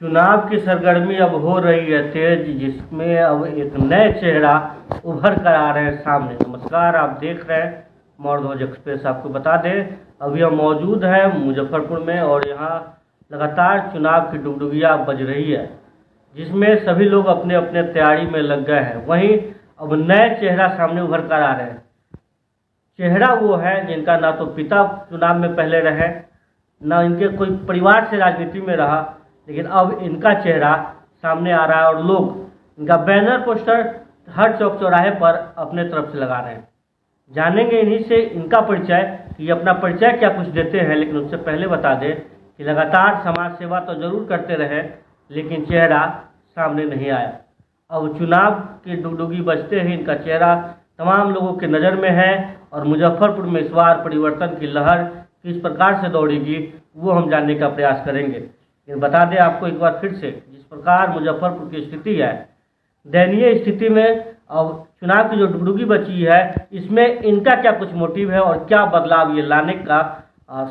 चुनाव की सरगर्मी अब हो रही है तेज, जिसमें अब एक नए चेहरा उभर कर आ रहे हैं सामने। नमस्कार, आप देख रहे हैं मौरध्वज एक्सप्रेस। आपको बता दें, अभी हम मौजूद हैं मुजफ्फरपुर में और यहाँ लगातार चुनाव की डुगडुगियाँ बज रही है, जिसमें सभी लोग अपने अपने तैयारी में लग गए हैं। वहीं अब नए चेहरा सामने उभर कर आ रहे हैं। चेहरा वो है जिनका ना तो पिता चुनाव में पहले रहे, ना इनके कोई परिवार से राजनीति में रहा, लेकिन अब इनका चेहरा सामने आ रहा है और लोग इनका बैनर पोस्टर हर चौक चौराहे पर अपने तरफ से लगा रहे हैं। जानेंगे इन्हीं से इनका परिचय कि ये अपना परिचय क्या कुछ देते हैं। लेकिन उससे पहले बता दें कि लगातार समाज सेवा तो जरूर करते रहे, लेकिन चेहरा सामने नहीं आया। अब चुनाव की डुगडुगी बजते ही इनका चेहरा तमाम लोगों के नज़र में है और मुजफ्फरपुर में इस बार परिवर्तन की लहर किस प्रकार से दौड़ेगी वो हम जानने का प्रयास करेंगे। लेकिन बता दें आपको एक बार फिर से, जिस प्रकार मुजफ्फरपुर की स्थिति है, दयनीय स्थिति में अब चुनाव की जो डुगडुगी बची है, इसमें इनका क्या कुछ मोटिव है और क्या बदलाव ये लाने का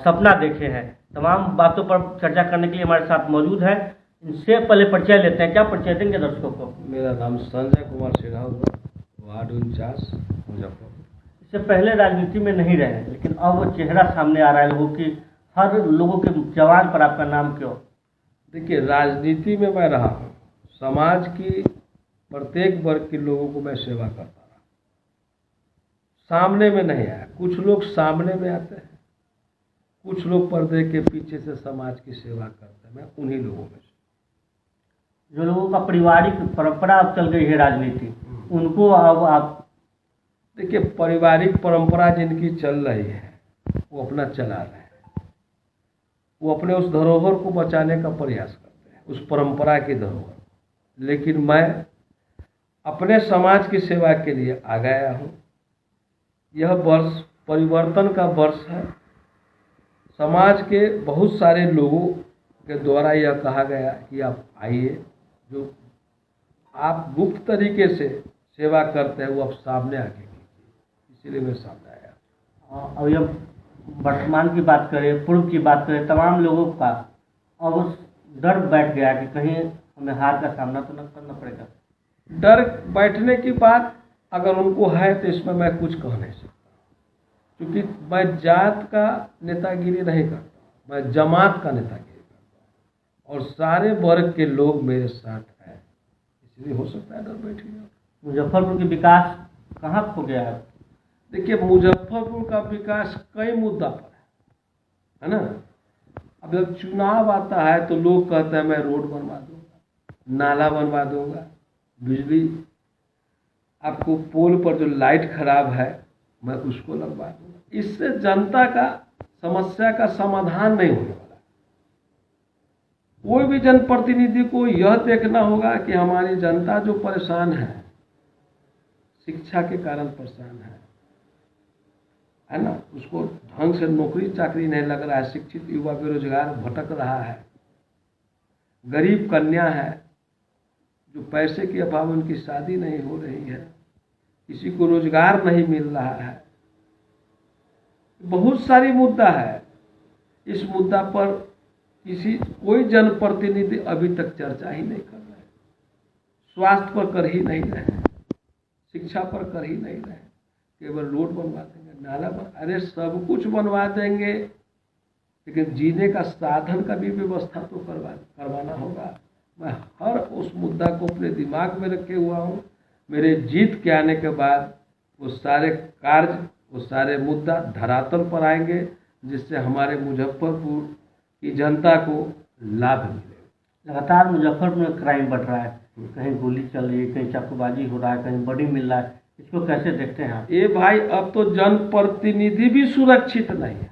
सपना देखे हैं। तमाम बातों पर चर्चा करने के लिए हमारे साथ मौजूद है। इनसे पहले परिचय लेते हैं। क्या परिचय देंगे दर्शकों को? मेरा नाम संजय कुमार सिन्हा हुआ, वार्ड 49 मुजफ्फरपुर। इससे पहले राजनीति में नहीं रहे, लेकिन अब वो चेहरा सामने आ रहा है लोगों की, हर लोगों के जवान पर आपका नाम क्यों? देखिए, राजनीति में मैं रहा हूँ, समाज की प्रत्येक वर्ग के लोगों को मैं सेवा करता रहा। सामने में नहीं आया। कुछ लोग सामने में आते हैं, कुछ लोग पर्दे के पीछे से समाज की सेवा करते हैं। मैं उन्हीं लोगों में से। जो लोगों का पारिवारिक परंपरा अब चल गई है राजनीति, उनको अब आप देखिए, पारिवारिक परंपरा जिनकी चल रही है वो अपना चला रहे हैं। वो अपने उस धरोहर को बचाने का प्रयास करते हैं, उस परंपरा की धरोहर। लेकिन मैं अपने समाज की सेवा के लिए आ गया हूँ। यह वर्ष परिवर्तन का वर्ष है। समाज के बहुत सारे लोगों के द्वारा यह कहा गया कि आप आइए, जो आप गुप्त तरीके से सेवा करते हैं वो अब सामने आके कीजिए। इसीलिए मैं सामने आया। अब ये वर्तमान की बात करें, पूर्व की बात करें, तमाम लोगों का अब डर बैठ गया कि कहीं हमें हार का सामना तो न करना पड़ेगा। डर बैठने की बात अगर उनको है तो इसमें मैं कुछ कह नहीं सकता, क्योंकि मैं जात का नेतागिरी नहीं करता, मैं जमात का नेतागिरी करता हूँ और सारे वर्ग के लोग मेरे साथ हैं। इसलिए हो सकता है डर बैठ गया। मुजफ्फरपुर की विकास कहाँ खो गया है? देखिए, मुजफ्फरपुर का विकास कई मुद्दा पर है ना। अब जब चुनाव आता है तो लोग कहते हैं मैं रोड बनवा दूंगा, नाला बनवा दूंगा, बिजली, आपको पोल पर जो लाइट खराब है मैं उसको लगवा दूंगा। इससे जनता का समस्या का समाधान नहीं होने वाला। कोई भी जनप्रतिनिधि को यह देखना होगा कि हमारी जनता जो परेशान है, शिक्षा के कारण परेशान है ना, उसको ढंग से नौकरी चाकरी नहीं लग रहा है, शिक्षित युवा बेरोजगार भटक रहा है, गरीब कन्या है जो पैसे के अभाव उनकी शादी नहीं हो रही है, किसी को रोजगार नहीं मिल रहा है। बहुत सारी मुद्दा है। इस मुद्दा पर कोई जनप्रतिनिधि अभी तक चर्चा ही नहीं कर रहे। स्वास्थ्य पर कर ही नहीं रहे, शिक्षा पर कर ही नहीं रहे, केवल रोड बनवा देंगे, नाला अरे सब कुछ बनवा देंगे, लेकिन जीने का साधन का भी व्यवस्था तो करवाना होगा। मैं हर उस मुद्दा को अपने दिमाग में रखे हुआ हूँ। मेरे जीत के आने के बाद वो सारे कार्य, वो सारे मुद्दा धरातल पर आएंगे, जिससे हमारे मुजफ्फरपुर की जनता को लाभ मिलेगा। लगातार मुजफ्फरपुर में क्राइम बढ़ रहा है, कहीं गोली चल रही है, कहीं चाकूबाजी हो रहा है, कहीं बड़ी मिल रहा है। इसको कैसे देखते हैं आप? ये भाई, अब तो जनप्रतिनिधि भी सुरक्षित नहीं है।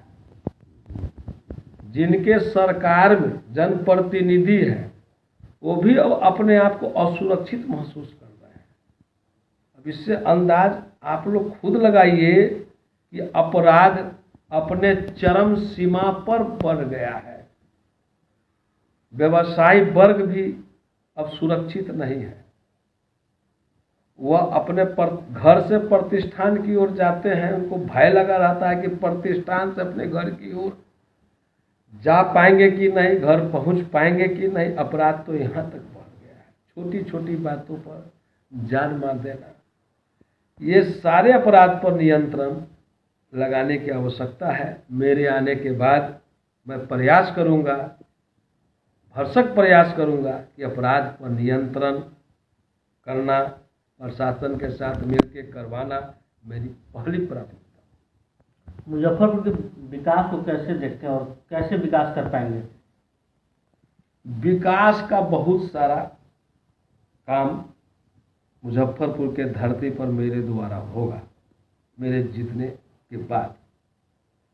जिनके सरकार में जनप्रतिनिधि है वो भी अब अपने आप को असुरक्षित महसूस कर रहे हैं। अब इससे अंदाज आप लोग खुद लगाइए कि अपराध अपने चरम सीमा पर बढ़ गया है। व्यवसायी वर्ग भी अब सुरक्षित नहीं है। वह अपने घर से प्रतिष्ठान की ओर जाते हैं, उनको भय लगा रहता है कि प्रतिष्ठान से अपने घर की ओर जा पाएंगे कि नहीं, घर पहुंच पाएंगे कि नहीं। अपराध तो यहाँ तक बढ़ गया है, छोटी छोटी बातों पर जान मार देना। ये सारे अपराध पर नियंत्रण लगाने की आवश्यकता है। मेरे आने के बाद मैं प्रयास करूंगा, भरसक प्रयास करूंगा कि अपराध पर नियंत्रण करना, प्रशासन के साथ मिलकर करवाना मेरी पहली प्राथमिकता। मुजफ्फरपुर के विकास को कैसे देखते हैं और कैसे विकास कर पाएंगे? विकास का बहुत सारा काम मुजफ्फरपुर के धरती पर मेरे द्वारा होगा। मेरे जीतने के बाद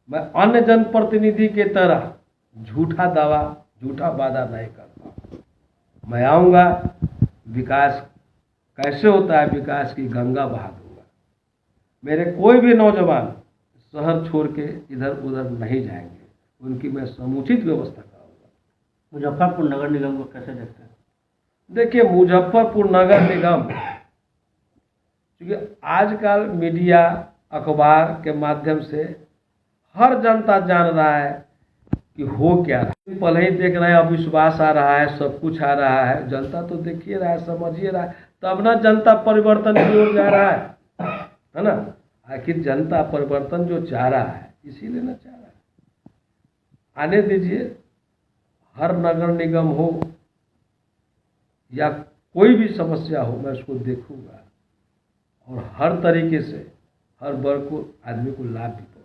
मैं अन्य जनप्रतिनिधि के तरह झूठा दावा, झूठा वादा नहीं करता। मैं आऊँगा, विकास कैसे होता है, विकास की गंगा बहा दूंगा। मेरे कोई भी नौजवान शहर छोड़ के इधर उधर नहीं जाएंगे, उनकी मैं समुचित व्यवस्था कराऊंगा। मुजफ्फरपुर नगर निगम को कैसे देखते हैं? देखिए, मुजफ्फरपुर नगर निगम, क्योंकि आजकल मीडिया, अखबार के माध्यम से हर जनता जान रहा है कि हो क्या रहा है। पहले ही देख रहे हैं, अविश्वास आ रहा है, सब कुछ आ रहा है। जनता तो देखिए रहा है, समझिए रहा है, तब ना जनता परिवर्तन की ओर जा रहा है ना। आखिर जनता परिवर्तन जो चाह रहा है, इसीलिए ना चाह रहा है। आने दीजिए, हर नगर निगम हो या कोई भी समस्या हो, मैं उसको देखूंगा और हर तरीके से हर वर्ग को, आदमी को लाभ भी पहुंचाऊंगा।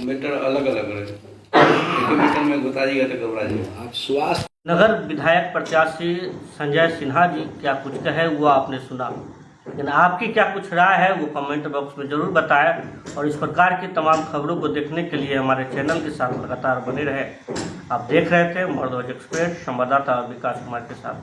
मीटर अलग अलग रहे, एक मीटर में घुसा जाएगा तो घबरा जाएगा। आप स्वास्थ्य नगर विधायक प्रत्याशी संजय सिन्हा जी क्या कुछ कहे वो आपने सुना, लेकिन आपकी क्या कुछ राय है वो कमेंट बॉक्स में ज़रूर बताएं। और इस प्रकार की तमाम खबरों को देखने के लिए हमारे चैनल के साथ लगातार बने रहे। आप देख रहे थे मौर्य ध्वज एक्सप्रेस, संवाददाता विकास कुमार के साथ।